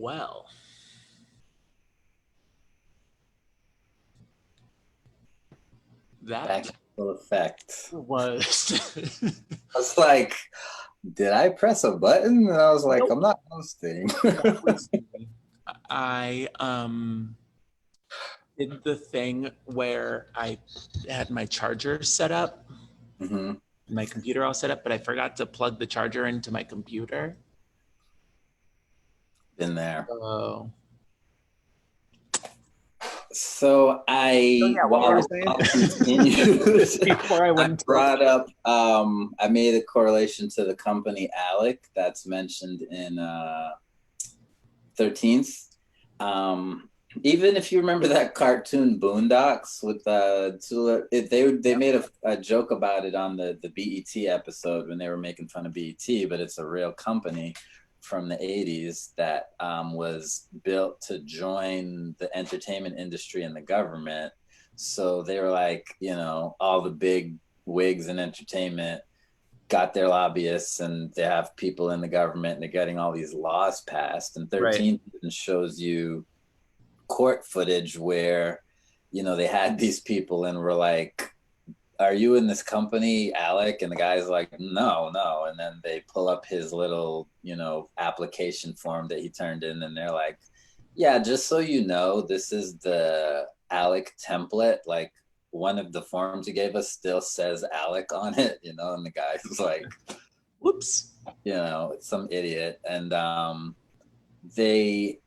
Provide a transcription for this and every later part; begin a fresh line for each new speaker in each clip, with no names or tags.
well. That
Back in full effect.
was
I was like, did I press a button? And I was like,
nope.
I'm not hosting.
That was me. I did the thing where I had my charger set up,
hmm
my computer all set up, but I forgot to plug the charger into my computer.
Been there.
Oh.
So
So yeah, what were you
I'll
saying?
continue.
Before I
I
went into
brought up I made a correlation to the company Alec that's mentioned in 13th. Even if you remember that cartoon Boondocks with they made a joke about it on the BET episode when they were making fun of BET, but it's a real company from the 80s that was built to join the entertainment industry and the government. So they were like, all the big wigs in entertainment got their lobbyists, and they have people in the government, and they're getting all these laws passed. And
Right.
13 shows you court footage where, they had these people and were like, are you in this company, Alec? And the guy's like, no, no. And then they pull up his little, application form that he turned in, and they're like, yeah, just so you know, this is the Alec template. Like, one of the forms you gave us still says Alec on it, and the guy's like,
Whoops.
some idiot. And they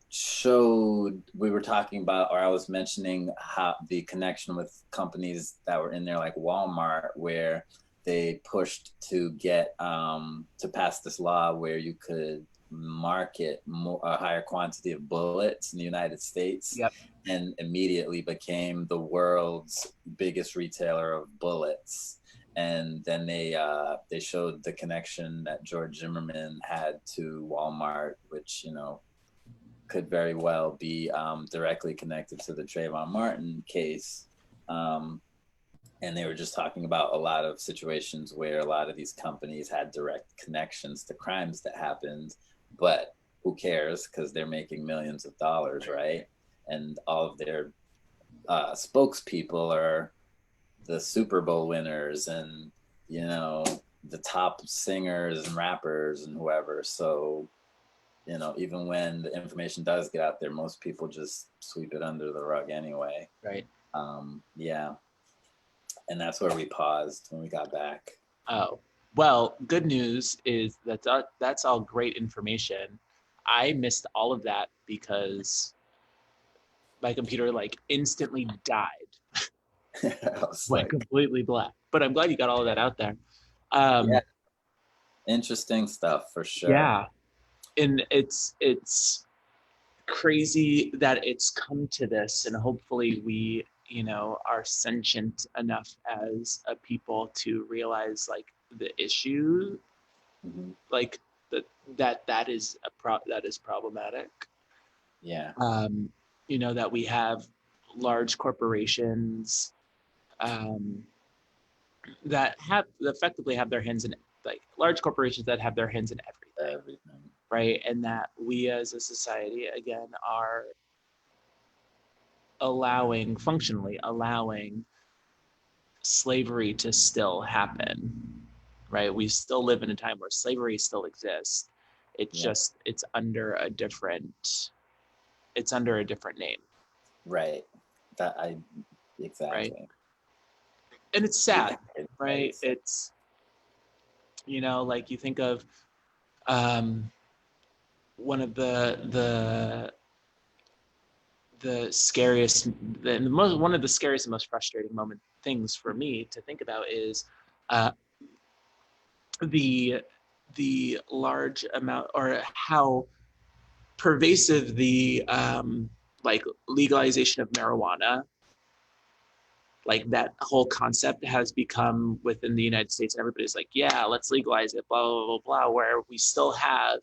showed, we were talking about, or I was mentioning how the connection with companies that were in there like Walmart, where they pushed to get to pass this law where you could market a higher quantity of bullets in the United States.
Yep.
And immediately became the world's biggest retailer of bullets. And then they showed the connection that George Zimmerman had to Walmart, which could very well be directly connected to the Trayvon Martin case. And they were just talking about a lot of situations where a lot of these companies had direct connections to crimes that happened, but who cares, because they're making millions of dollars, right? And all of their spokespeople are the Super Bowl winners and the top singers and rappers and whoever. So even when the information does get out there, most people just sweep it under the rug anyway.
Right.
Yeah, and that's where we paused when we got back.
Oh, well, good news is that's all great information. I missed all of that because my computer instantly died. Went completely black. But I'm glad you got all of that out there.
Yeah, interesting stuff for sure.
Yeah, and it's crazy that it's come to this, and hopefully we are sentient enough as a people to realize the issue,
mm-hmm.
that is problematic.
Yeah.
That we have large corporations that effectively have their hands in, large corporations that have their hands in everything. Right? And that we as a society, again, are functionally allowing slavery to still happen, right? We still live in a time where slavery still exists. It's under a different name.
Right. Exactly.
Right? And it's sad, right? It's, you think of one of the scariest, one of the scariest and most frustrating things for me to think about is the large amount, or how pervasive the legalization of marijuana, that whole concept has become within the United States, and everybody's like, yeah, let's legalize it, blah, blah, blah, blah, where we still have,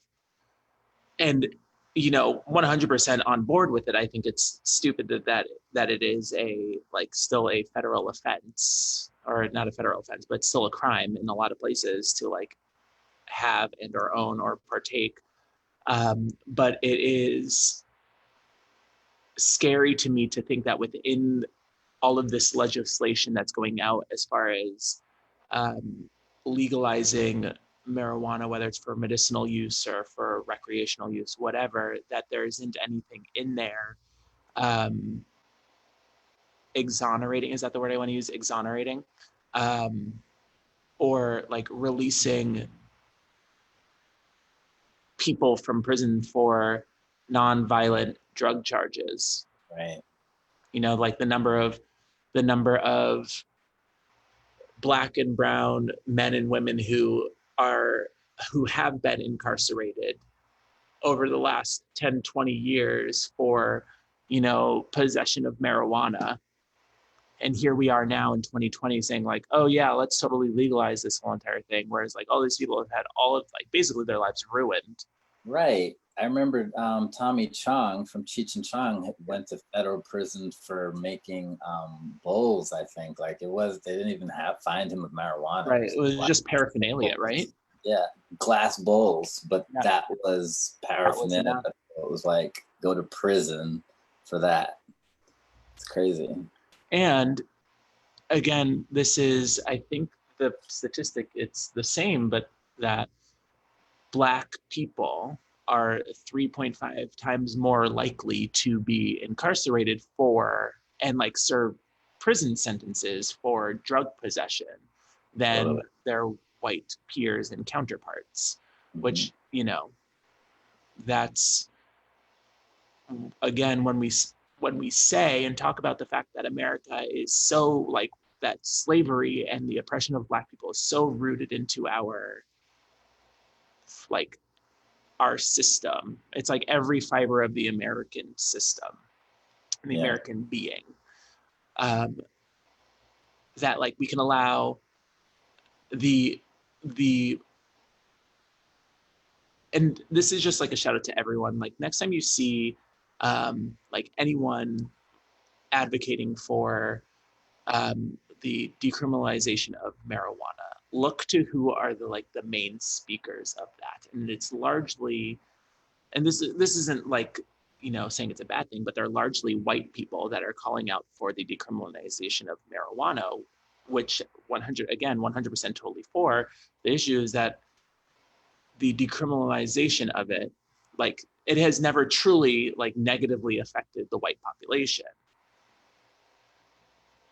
and 100% on board with it. I think it's stupid that it is still a federal offense, or not a federal offense, but still a crime in a lot of places to have and or own or partake But it is scary to me to think that within all of this legislation that's going out as far as um, legalizing marijuana, whether it's for medicinal use or for recreational use, whatever, that there isn't anything in there um, exonerating, is that the word I want to use? Exonerating, um, or like releasing people from prison for non-violent drug charges.
Right.
You know, like the number of Black and brown men and women who have been incarcerated over the last 10, 20 years for, possession of marijuana. And here we are now in 2020 saying like, oh yeah, let's totally legalize this whole entire thing. Whereas like all these people have had all of like basically their lives ruined.
Right. I remember Tommy Chong from Cheech and Chong went to federal prison for making bowls. I think like they didn't even find him with marijuana.
Right. It was just paraphernalia, right?
Yeah, glass bowls, but
Yeah.
that was paraphernalia. It was like go to prison for that. It's crazy.
And again, this is, I think the statistic, it's the same, but that Black people are 3.5 times more likely to be incarcerated for and like serve prison sentences for drug possession than their white peers and counterparts, which, that's, again, when we say and talk about the fact that America is so like that slavery and the oppression of Black people is so rooted into our like our system. It's like every fiber of the American system, the American being. That like we can allow the and this is just like a shout out to everyone. Like next time you see like anyone advocating for the decriminalization of marijuana, look to who are the main speakers of that, and it's largely, and this isn't like saying it's a bad thing, but they're largely white people that are calling out for the decriminalization of marijuana, which 100% totally for. The issue is that the decriminalization of it, like it has never truly like negatively affected the white population.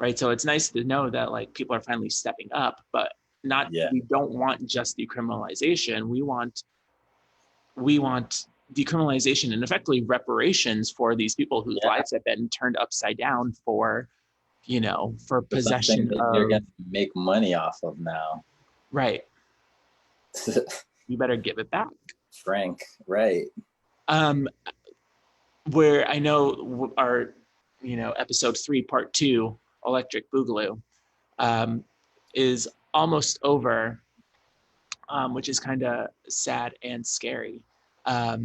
Right. So it's nice to know that like people are finally stepping up, but we don't want just decriminalization. We want decriminalization and effectively reparations for these people whose lives have been turned upside down for possession
that you're gonna make money off of now.
Right. You better give it back.
Frank, right.
Where I know our, episode 3, part 2, Electric Boogaloo, is almost over, which is kind of sad and scary. I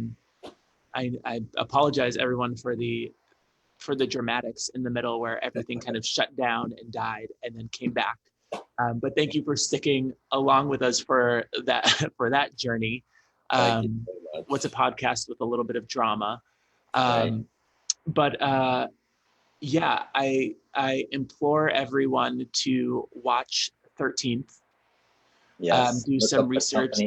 apologize everyone for the dramatics in the middle where everything kind of shut down and died and then came back. But thank you for sticking along with us for that journey. What's a podcast with a little bit of drama? But yeah, I implore everyone to watch 13th.
Yes.
Do some research.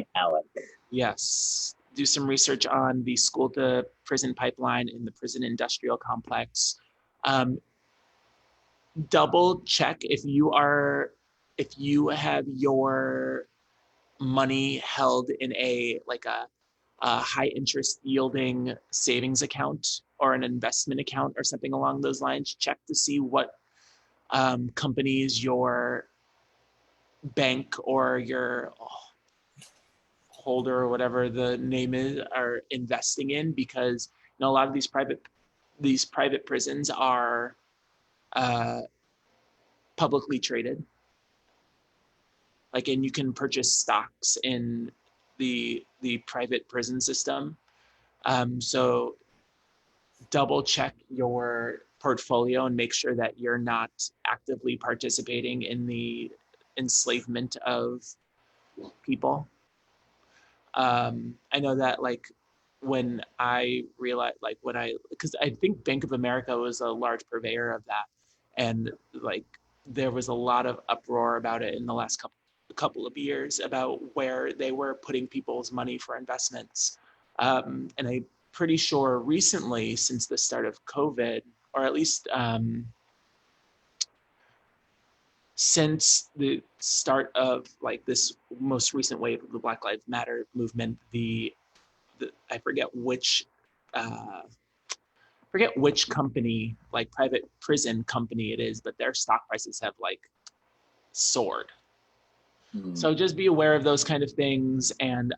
Yes. Do some research on the school to prison pipeline in the prison industrial complex. Double check if you have your money held in a high interest yielding savings account or an investment account or something along those lines. Check to see what companies your bank or your holder or whatever the name is are investing in, because a lot of these private prisons are publicly traded. And you can purchase stocks in the private prison system. So double check your portfolio and make sure that you're not actively participating in the enslavement of people. I know that when I realized, like when I, because I think Bank of America was a large purveyor of that, and like there was a lot of uproar about it in the last couple of years about where they were putting people's money for investments, and I'm pretty sure recently, since the start of COVID, or at least since the start of like this most recent wave of the Black Lives Matter movement, I forget which company, like private prison company it is, but their stock prices have like soared. So just be aware of those kind of things. And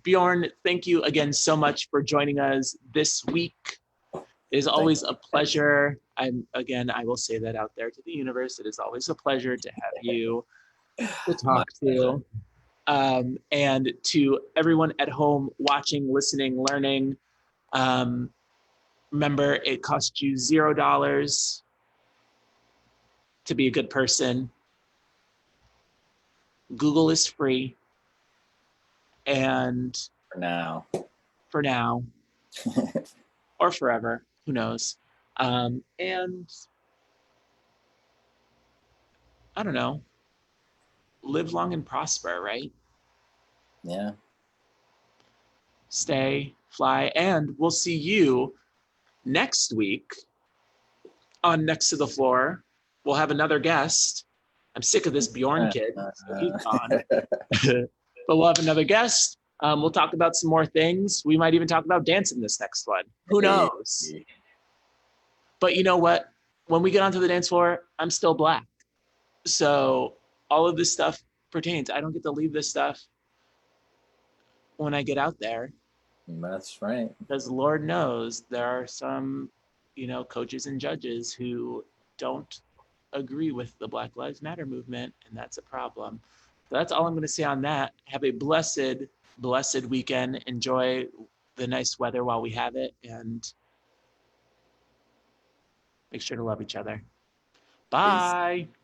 Bjorn, thank you again so much for joining us this week. It is always a pleasure. I will say that out there to the universe. It is always a pleasure to have you to talk to. And to everyone at home watching, listening, learning, remember, it costs you $0 to be a good person. Google is free. And for now, or forever, who knows? And I don't know, live long and prosper, right?
Yeah.
Stay, fly, and we'll see you next week on Next to the Floor. We'll have another guest. I'm sick of this Bjorn kid, so he's gone. But we'll have another guest. We'll talk about some more things. We might even talk about dancing this next one. Who knows? But you know what? When we get onto the dance floor, I'm still Black. So all of this stuff pertains. I don't get to leave this stuff when I get out there.
That's right.
Because Lord knows there are some, coaches and judges who don't agree with the Black Lives Matter movement, and that's a problem. So that's all I'm going to say on that. Have a blessed, blessed weekend. Enjoy the nice weather while we have it, and make sure to love each other. Bye. Peace.